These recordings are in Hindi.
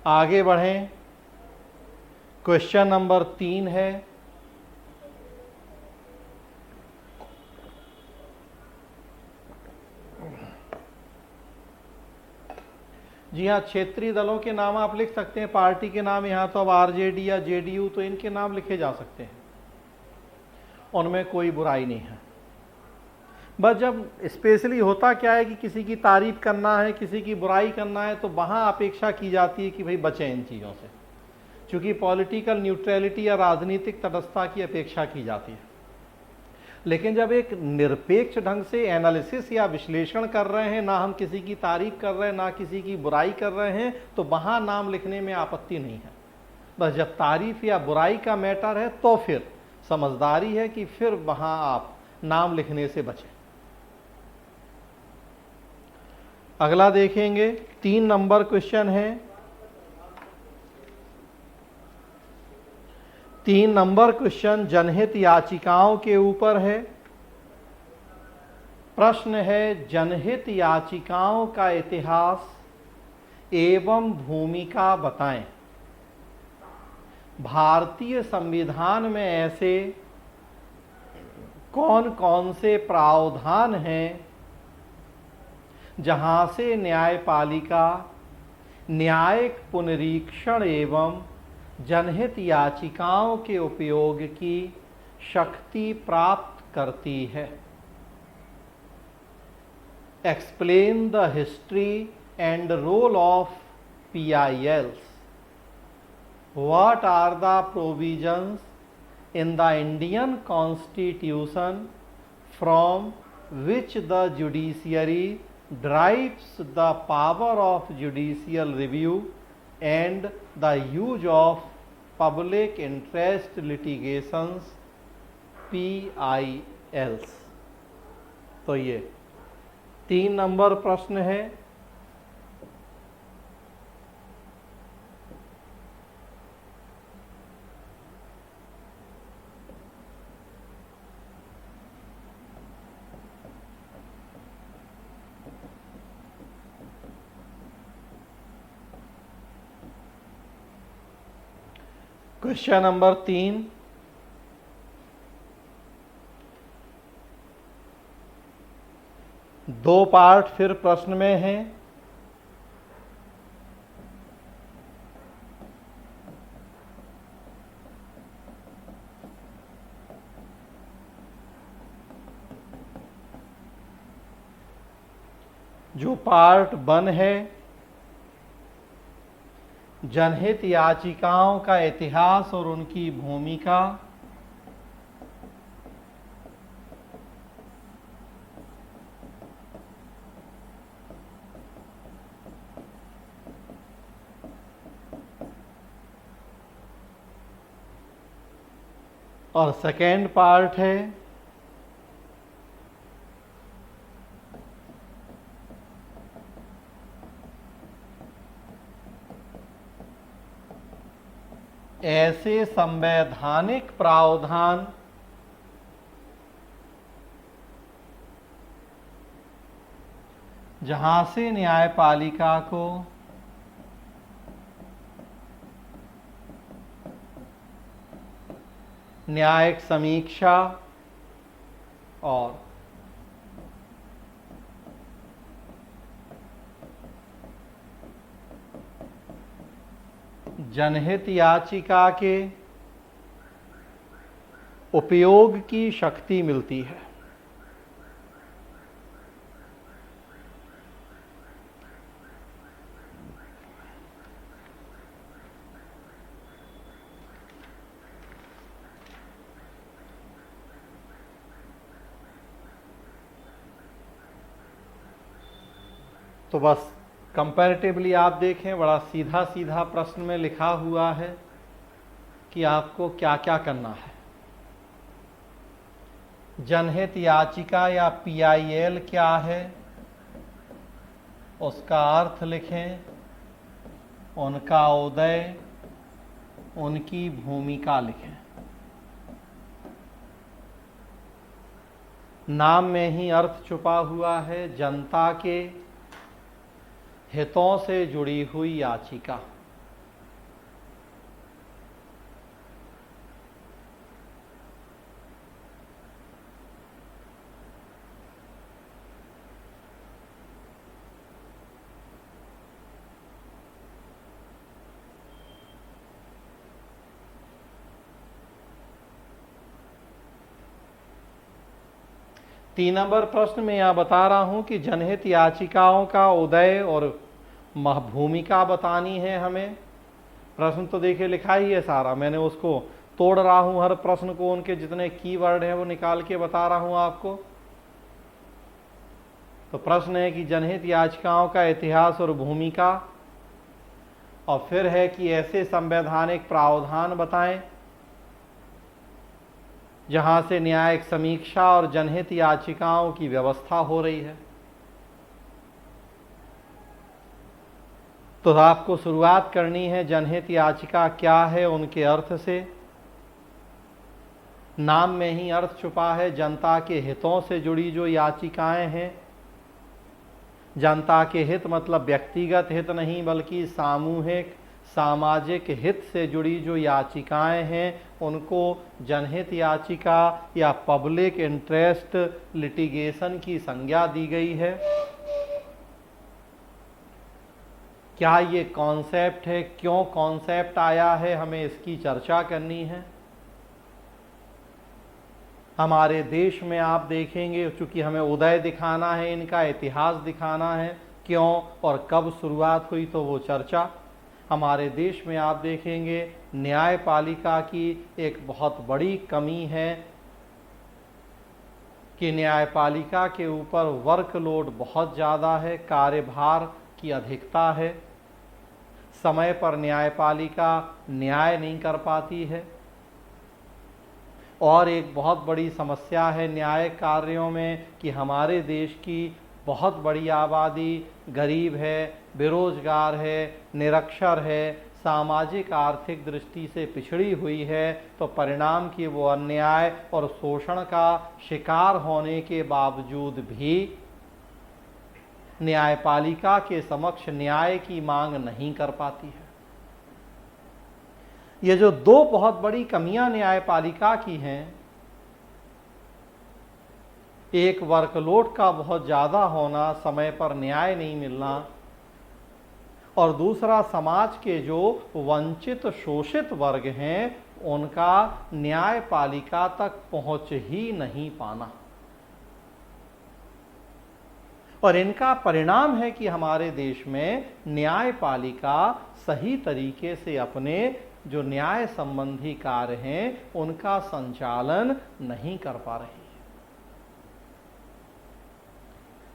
आगे बढ़ें। क्वेश्चन नंबर 3 है, जी हाँ, क्षेत्रीय दलों के नाम आप लिख सकते हैं, पार्टी के नाम यहाँ तो अब आरजेडी या जेडीयू, तो इनके नाम लिखे जा सकते हैं, उनमें कोई बुराई नहीं है। बस जब स्पेशली होता क्या है कि किसी की तारीफ करना है, किसी की बुराई करना है, तो वहाँ अपेक्षा की जाती है कि भाई बचें इन चीज़ों से, क्योंकि पॉलिटिकल न्यूट्रलिटी या राजनीतिक तटस्थता की अपेक्षा की जाती है। लेकिन जब एक निरपेक्ष ढंग से एनालिसिस या विश्लेषण कर रहे हैं, ना हम किसी की तारीफ कर रहे हैं ना किसी की बुराई कर रहे हैं, तो वहाँ नाम लिखने में आपत्ति नहीं है। बस जब तारीफ या बुराई का मैटर है तो फिर समझदारी है कि फिर वहाँ आप नाम लिखने से बचें। अगला देखेंगे, 3 नंबर क्वेश्चन है। 3 नंबर क्वेश्चन जनहित याचिकाओं के ऊपर है। प्रश्न है, जनहित याचिकाओं का इतिहास एवं भूमिका बताएं। भारतीय संविधान में ऐसे कौन कौन से प्रावधान हैं जहां से न्यायपालिका न्यायिक पुनरीक्षण एवं जनहित याचिकाओं के उपयोग की शक्ति प्राप्त करती है। Explain the history and role of PILs. What are the provisions in the Indian Constitution from which the judiciary derives the power of judicial review and the use of public interest litigations PILs? तो ये 3 नंबर प्रश्न है। क्वेश्चन नंबर 3, दो पार्ट फिर प्रश्न में हैं। जो पार्ट 1 है, जनहित याचिकाओं का इतिहास और उनकी भूमिका, और सेकेंड पार्ट है ऐसे संवैधानिक प्रावधान जहां से न्यायपालिका को न्यायिक समीक्षा और जनहित याचिका के उपयोग की शक्ति मिलती है। तो बस कंपैरेटिवली आप देखें, बड़ा सीधा सीधा प्रश्न में लिखा हुआ है कि आपको क्या क्या करना है। जनहित याचिका या PIL क्या है, उसका अर्थ लिखें, उनका उदय, उनकी भूमिका लिखें। नाम में ही अर्थ छुपा हुआ है, जनता के हितों से जुड़ी हुई याचिका। 3 नंबर प्रश्न में यहां बता रहा हूं कि जनहित याचिकाओं का उदय और भूमिका बतानी है हमें। प्रश्न तो देखिए लिखा ही है सारा, मैंने उसको तोड़ रहा हूं, हर प्रश्न को उनके जितने कीवर्ड हैं वो निकाल के बता रहा हूं आपको। तो प्रश्न है कि जनहित याचिकाओं का इतिहास और भूमिका, और फिर है कि ऐसे संवैधानिक प्रावधान बताएं जहां से न्यायिक समीक्षा और जनहित याचिकाओं की व्यवस्था हो रही है। तो आपको शुरुआत करनी है जनहित याचिका क्या है उनके अर्थ से। नाम में ही अर्थ छुपा है, जनता के हितों से जुड़ी जो याचिकाएं हैं। जनता के हित मतलब व्यक्तिगत हित नहीं, बल्कि सामूहिक सामाजिक हित से जुड़ी जो याचिकाएं हैं उनको जनहित याचिका या पब्लिक इंटरेस्ट लिटिगेशन की संज्ञा दी गई है। क्या ये कॉन्सेप्ट है, क्यों कॉन्सेप्ट आया है, हमें इसकी चर्चा करनी है। हमारे देश में आप देखेंगे, चूंकि हमें उदय दिखाना है, इनका इतिहास दिखाना है, क्यों और कब शुरुआत हुई, तो वो चर्चा। हमारे देश में आप देखेंगे न्यायपालिका की एक बहुत बड़ी कमी है कि न्यायपालिका के ऊपर वर्कलोड बहुत ज़्यादा है, कार्यभार की अधिकता है, समय पर न्यायपालिका न्याय नहीं कर पाती है। और एक बहुत बड़ी समस्या है न्यायिक कार्यों में कि हमारे देश की बहुत बड़ी आबादी गरीब है, बेरोजगार है, निरक्षर है, सामाजिक आर्थिक दृष्टि से पिछड़ी हुई है। तो परिणाम कि वो अन्याय और शोषण का शिकार होने के बावजूद भी न्यायपालिका के समक्ष न्याय की मांग नहीं कर पाती है। ये जो दो बहुत बड़ी कमियां न्यायपालिका की हैं, एक वर्कलोड का बहुत ज़्यादा होना, समय पर न्याय नहीं मिलना, और दूसरा समाज के जो वंचित शोषित वर्ग हैं उनका न्यायपालिका तक पहुंच ही नहीं पाना। और इनका परिणाम है कि हमारे देश में न्यायपालिका सही तरीके से अपने जो न्याय संबंधी कार्य हैं उनका संचालन नहीं कर पा रही है।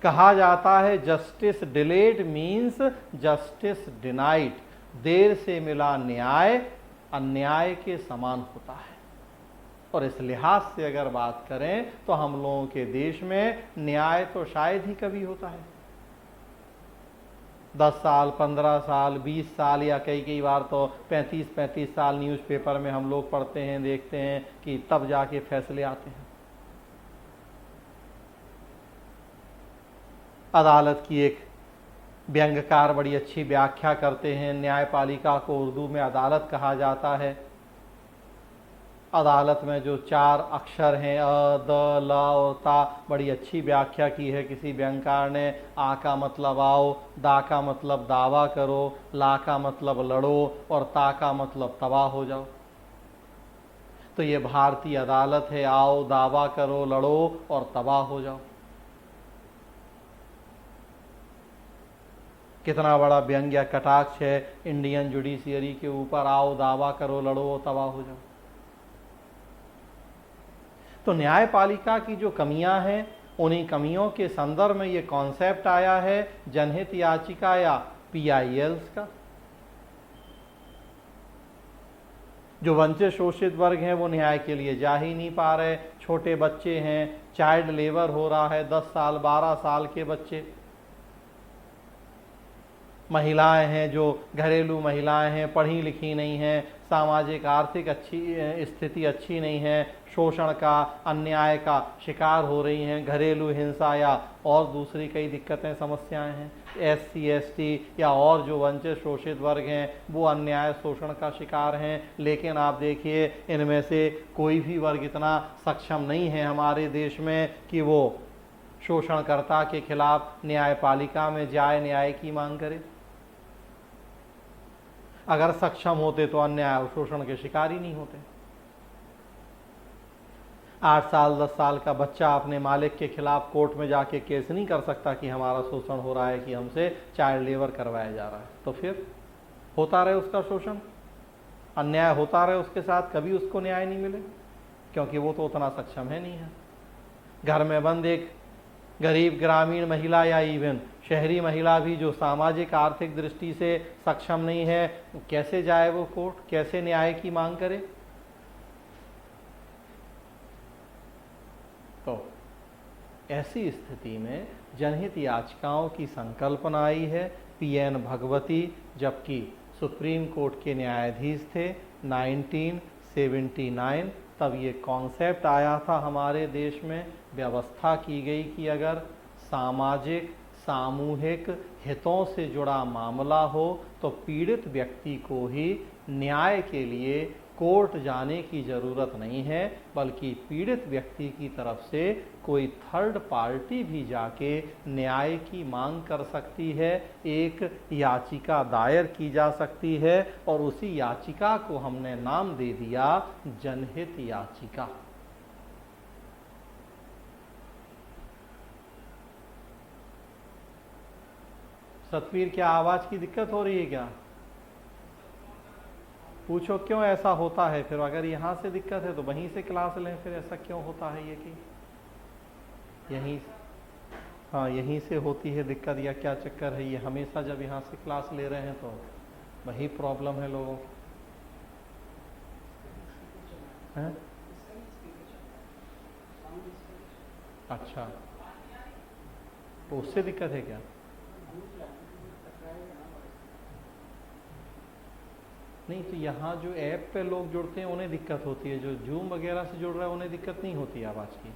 कहा जाता है justice delayed means justice denied, देर से मिला न्याय अन्याय के समान होता है। और इस लिहाज से अगर बात करें तो हम लोगों के देश में न्याय तो शायद ही कभी होता है। 10 साल, 15 साल, 20 साल या कई बार तो 35 साल न्यूज़पेपर में हम लोग पढ़ते हैं, देखते हैं कि तब जाके फैसले आते हैं। अदालत की एक व्यंग्यकार बड़ी अच्छी व्याख्या करते हैं, न्यायपालिका को उर्दू में अदालत कहा जाता है। अदालत में जो 4 अक्षर हैं अ, द, ल और ता, बड़ी अच्छी व्याख्या की है किसी व्यंग्यकार ने। आ का मतलब आओ, दा का मतलब दावा करो, ला का मतलब लड़ो और ता का मतलब तबाह हो जाओ। तो ये भारतीय अदालत है, आओ दावा करो, लड़ो और तबाह हो जाओ। कितना बड़ा व्यंग्य कटाक्ष है इंडियन जुडिशियरी के ऊपर, आओ दावा करो, लड़ो तबाह हो जाओ। तो न्यायपालिका की जो कमियां हैं उन्हीं कमियों के संदर्भ में ये कॉन्सेप्ट आया है जनहित याचिका या PILs का। जो वंचित शोषित वर्ग हैं वो न्याय के लिए जा ही नहीं पा रहे। छोटे बच्चे हैं, चाइल्ड लेबर हो रहा है, 10 साल 12 साल के बच्चे। महिलाएं हैं जो घरेलू महिलाएं हैं, पढ़ी लिखी नहीं हैं, सामाजिक आर्थिक स्थिति अच्छी नहीं है, शोषण का अन्याय का शिकार हो रही हैं, घरेलू हिंसा या और दूसरी कई दिक्कतें समस्याएं हैं। SC ST या और जो वंचित शोषित वर्ग हैं वो अन्याय शोषण का शिकार हैं। लेकिन आप देखिए इनमें से कोई भी वर्ग इतना सक्षम नहीं है हमारे देश में कि वो शोषणकर्ता के खिलाफ न्यायपालिका में जाए, न्याय की मांग करे। अगर सक्षम होते तो अन्याय और शोषण के शिकार ही नहीं होते। 8 साल 10 साल का बच्चा अपने मालिक के खिलाफ कोर्ट में जाके केस नहीं कर सकता कि हमारा शोषण हो रहा है, कि हमसे चाइल्ड लेबर करवाया जा रहा है। तो फिर होता रहे उसका शोषण, अन्याय होता रहे उसके साथ, कभी उसको न्याय नहीं मिले, क्योंकि वो तो उतना सक्षम है नहीं है। घर में बंद एक गरीब ग्रामीण महिला या इवन शहरी महिला भी जो सामाजिक आर्थिक दृष्टि से सक्षम नहीं है, कैसे जाए वो कोर्ट, कैसे न्याय की मांग करे? तो ऐसी स्थिति में जनहित याचिकाओं की संकल्पना आई है। पीएन भगवती जबकि सुप्रीम कोर्ट के न्यायाधीश थे 1979, तब ये कॉन्सेप्ट आया था हमारे देश में। व्यवस्था की गई कि अगर सामाजिक सामूहिक हितों से जुड़ा मामला हो तो पीड़ित व्यक्ति को ही न्याय के लिए कोर्ट जाने की ज़रूरत नहीं है, बल्कि पीड़ित व्यक्ति की तरफ से कोई थर्ड पार्टी भी जाके न्याय की मांग कर सकती है, एक याचिका दायर की जा सकती है, और उसी याचिका को हमने नाम दे दिया जनहित याचिका। सतवीर, क्या आवाज़ की दिक्कत हो रही है क्या? पूछो क्यों ऐसा होता है। फिर अगर यहाँ से दिक्कत है तो वहीं से क्लास लें। फिर ऐसा क्यों होता है ये कि यहीं, हाँ यहीं से होती है दिक्कत, या क्या चक्कर है ये? हमेशा जब यहाँ से क्लास ले रहे हैं तो वही प्रॉब्लम है लोगों की, हैं? अच्छा, तो उससे दिक्कत है क्या? नहीं, तो यहाँ जो ऐप पे लोग जुड़ते हैं उन्हें दिक्कत होती है, जो जूम वगैरह से जुड़ रहा है उन्हें दिक्कत नहीं होती आवाज़ की।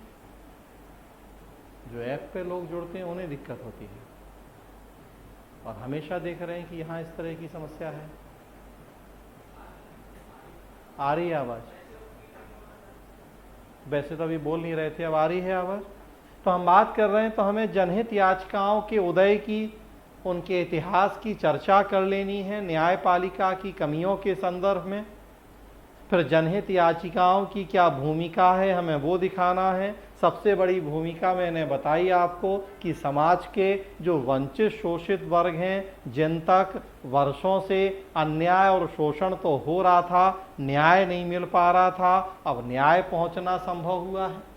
जो ऐप पे लोग जुड़ते हैं उन्हें दिक्कत होती है, और हमेशा देख रहे हैं कि यहाँ इस तरह की समस्या है। आ रही है आवाज़? वैसे तो अभी बोल नहीं रहे थे, अब आ रही है आवाज़। तो हम बात कर रहे हैं, तो हमें जनहित याचिकाओं के उदय की, उनके इतिहास की चर्चा कर लेनी है न्यायपालिका की कमियों के संदर्भ में। फिर जनहित याचिकाओं की क्या भूमिका है, हमें वो दिखाना है। सबसे बड़ी भूमिका मैंने बताई आपको कि समाज के जो वंचित शोषित वर्ग हैं, जिन तक वर्षों से अन्याय और शोषण तो हो रहा था, न्याय नहीं मिल पा रहा था, अब न्याय पहुंचना संभव हुआ है।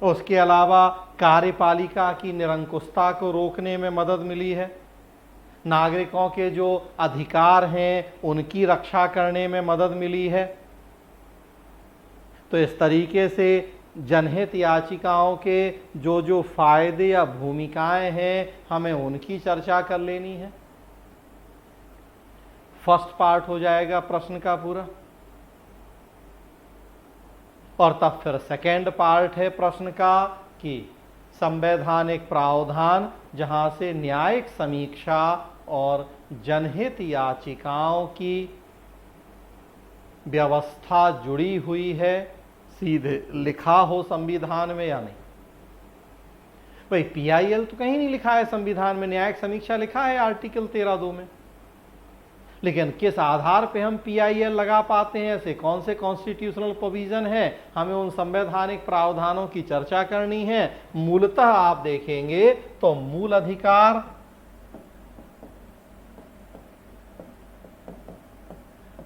उसके अलावा कार्यपालिका की निरंकुशता को रोकने में मदद मिली है, नागरिकों के जो अधिकार हैं उनकी रक्षा करने में मदद मिली है। तो इस तरीके से जनहित याचिकाओं के जो जो फायदे या भूमिकाएं हैं, हमें उनकी चर्चा कर लेनी है। फर्स्ट पार्ट हो जाएगा प्रश्न का पूरा, और तब फिर सेकेंड पार्ट है प्रश्न का कि संवैधानिक प्रावधान, जहां से न्यायिक समीक्षा और जनहित याचिकाओं की व्यवस्था जुड़ी हुई है, सीधे लिखा हो संविधान में या नहीं। भाई पीआईएल तो कहीं नहीं लिखा है संविधान में, न्यायिक समीक्षा लिखा है आर्टिकल 13(2) में, लेकिन किस आधार पे हम पीआईएल लगा पाते हैं, ऐसे कौन से कॉन्स्टिट्यूशनल प्रोविजन है, हमें उन संवैधानिक प्रावधानों की चर्चा करनी है। मूलतः आप देखेंगे तो मूल अधिकार,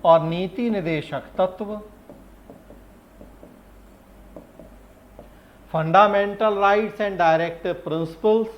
और नीति निदेशक तत्व, fundamental rights and directive principles,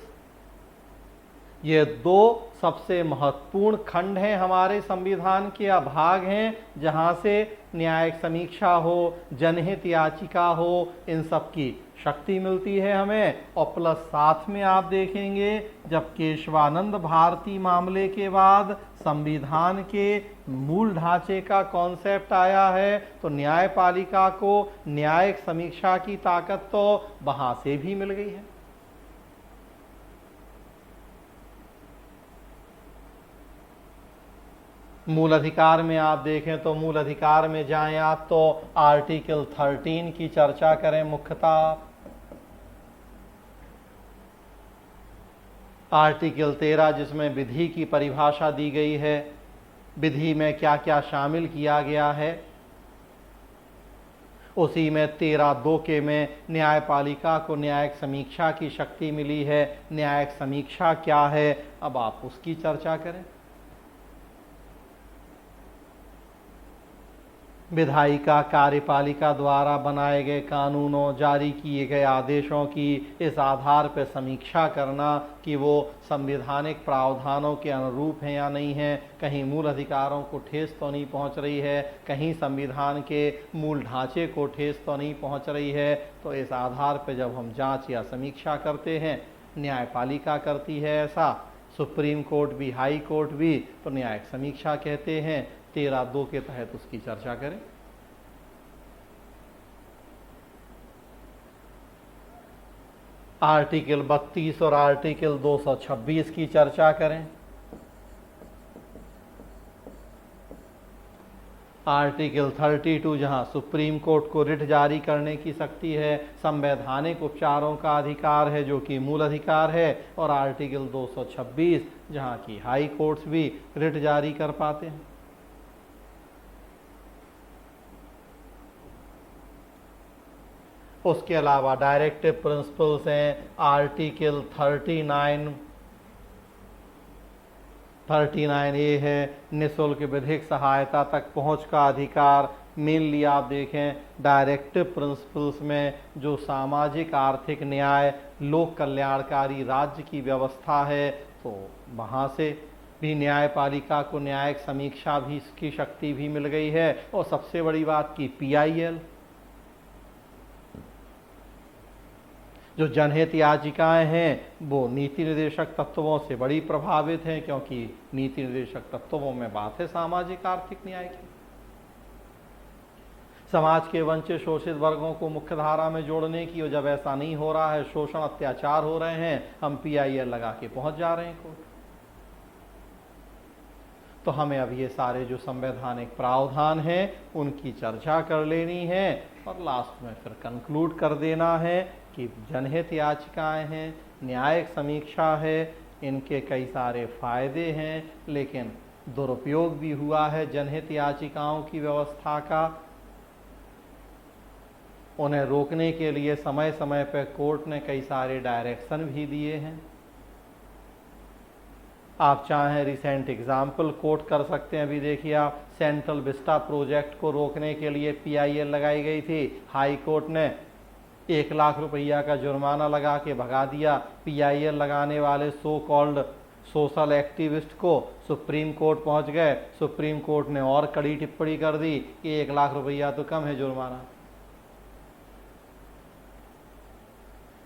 ये दो सबसे महत्वपूर्ण खंड हैं हमारे संविधान के, या भाग हैं, जहां से न्यायिक समीक्षा हो, जनहित याचिका हो, इन सब की शक्ति मिलती है हमें। और प्लस साथ में आप देखेंगे जब केशवानंद भारती मामले के बाद संविधान के मूल ढांचे का कॉन्सेप्ट आया है, तो न्यायपालिका को न्यायिक समीक्षा की ताकत तो वहां से भी मिल गई है। मूल अधिकार में आप देखें तो मूल अधिकार में जाएं आप तो आर्टिकल 13 की चर्चा करें मुख्यतः। आर्टिकल 13 जिसमें विधि की परिभाषा दी गई है, विधि में क्या क्या शामिल किया गया है, उसी में 13(2) के में न्यायपालिका को न्यायिक समीक्षा की शक्ति मिली है। न्यायिक समीक्षा क्या है, अब आप उसकी चर्चा करें। विधायिका कार्यपालिका द्वारा बनाए गए कानूनों, जारी किए गए आदेशों की इस आधार पर समीक्षा करना कि वो संवैधानिक प्रावधानों के अनुरूप हैं या नहीं हैं, कहीं मूल अधिकारों को ठेस तो नहीं पहुंच रही है, कहीं संविधान के मूल ढांचे को ठेस तो नहीं पहुंच रही है। तो इस आधार पर जब हम जांच या समीक्षा करते हैं, न्यायपालिका करती है ऐसा, सुप्रीम कोर्ट भी, हाई कोर्ट भी, तो न्यायिक समीक्षा कहते हैं। 13(2) के तहत उसकी चर्चा करें। आर्टिकल 32 और आर्टिकल 226 की चर्चा करें। आर्टिकल 32 जहां सुप्रीम कोर्ट को रिट जारी करने की शक्ति है, संवैधानिक उपचारों का अधिकार है जो कि मूल अधिकार है, और आर्टिकल 226 जहां की हाई कोर्ट्स भी रिट जारी कर पाते हैं। उसके अलावा डायरेक्टिव प्रिंसिपल्स हैं। आर्टिकल 39A है निःशुल्क विधिक सहायता तक पहुंच का अधिकार। मेनली आप देखें डायरेक्टिव प्रिंसिपल्स में जो सामाजिक आर्थिक न्याय, लोक कल्याणकारी राज्य की व्यवस्था है, तो वहाँ से भी न्यायपालिका को न्यायिक समीक्षा भी की शक्ति भी मिल गई है। और सबसे बड़ी बात की PIL जो जनहित याचिकाएं हैं वो नीति निर्देशक तत्वों से बड़ी प्रभावित हैं, क्योंकि नीति निर्देशक तत्वों में बात है सामाजिक आर्थिक न्याय की। समाज के वंचित शोषित वर्गों को मुख्य धारा में जोड़ने की, और जब ऐसा नहीं हो रहा है, शोषण अत्याचार हो रहे हैं, हम PIL लगा के पहुंच जा रहे हैं कोर्ट। तो हमें अब ये सारे जो संवैधानिक प्रावधान हैं उनकी चर्चा कर लेनी है, और लास्ट में फिर कंक्लूड कर देना है कि जनहित याचिकाएं हैं, न्यायिक समीक्षा है, इनके कई सारे फायदे हैं, लेकिन दुरुपयोग भी हुआ है जनहित याचिकाओं की व्यवस्था का। उन्हें रोकने के लिए समय समय पर कोर्ट ने कई सारे डायरेक्शन भी दिए हैं। आप चाहें रिसेंट एग्जाम्पल कोट कर सकते हैं। अभी देखिए आप, सेंट्रल विस्टा प्रोजेक्ट को रोकने के लिए PIL लगाई गई थी, हाई कोर्ट ने 1 लाख रुपया का जुर्माना लगा के भगा दिया। PIL लगाने वाले सो कॉल्ड सोशल एक्टिविस्ट को सुप्रीम कोर्ट पहुंच गए, सुप्रीम कोर्ट ने और कड़ी टिप्पणी कर दी कि 1 लाख रुपया तो कम है जुर्माना।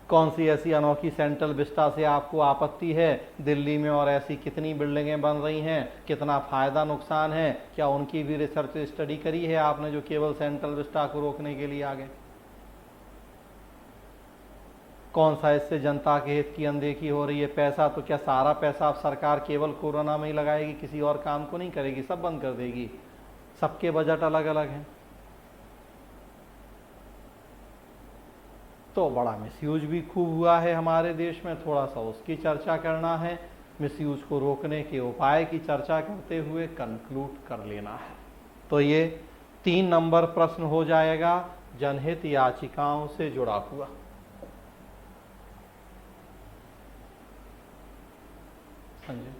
कौन सी ऐसी अनोखी सेंट्रल विस्टा से आपको आपत्ति है? दिल्ली में और ऐसी कितनी बिल्डिंगें बन रही हैं, कितना फायदा नुकसान है, क्या उनकी भी रिसर्च स्टडी करी है आपने जो केवल सेंट्रल विस्टा को रोकने के लिए आ गए? कौन सा इससे जनता के हित की अनदेखी हो रही है? पैसा तो क्या सारा पैसा अब सरकार केवल कोरोना में ही लगाएगी, किसी और काम को नहीं करेगी, सब बंद कर देगी? सबके बजट अलग अलग हैं। तो बड़ा मिसयूज भी खूब हुआ है हमारे देश में, थोड़ा सा उसकी चर्चा करना है। मिसयूज को रोकने के उपाय की चर्चा करते हुए कंक्लूड कर लेना है। तो ये 3 नंबर प्रश्न हो जाएगा जनहित याचिकाओं से जुड़ा हुआ। हाँ जी।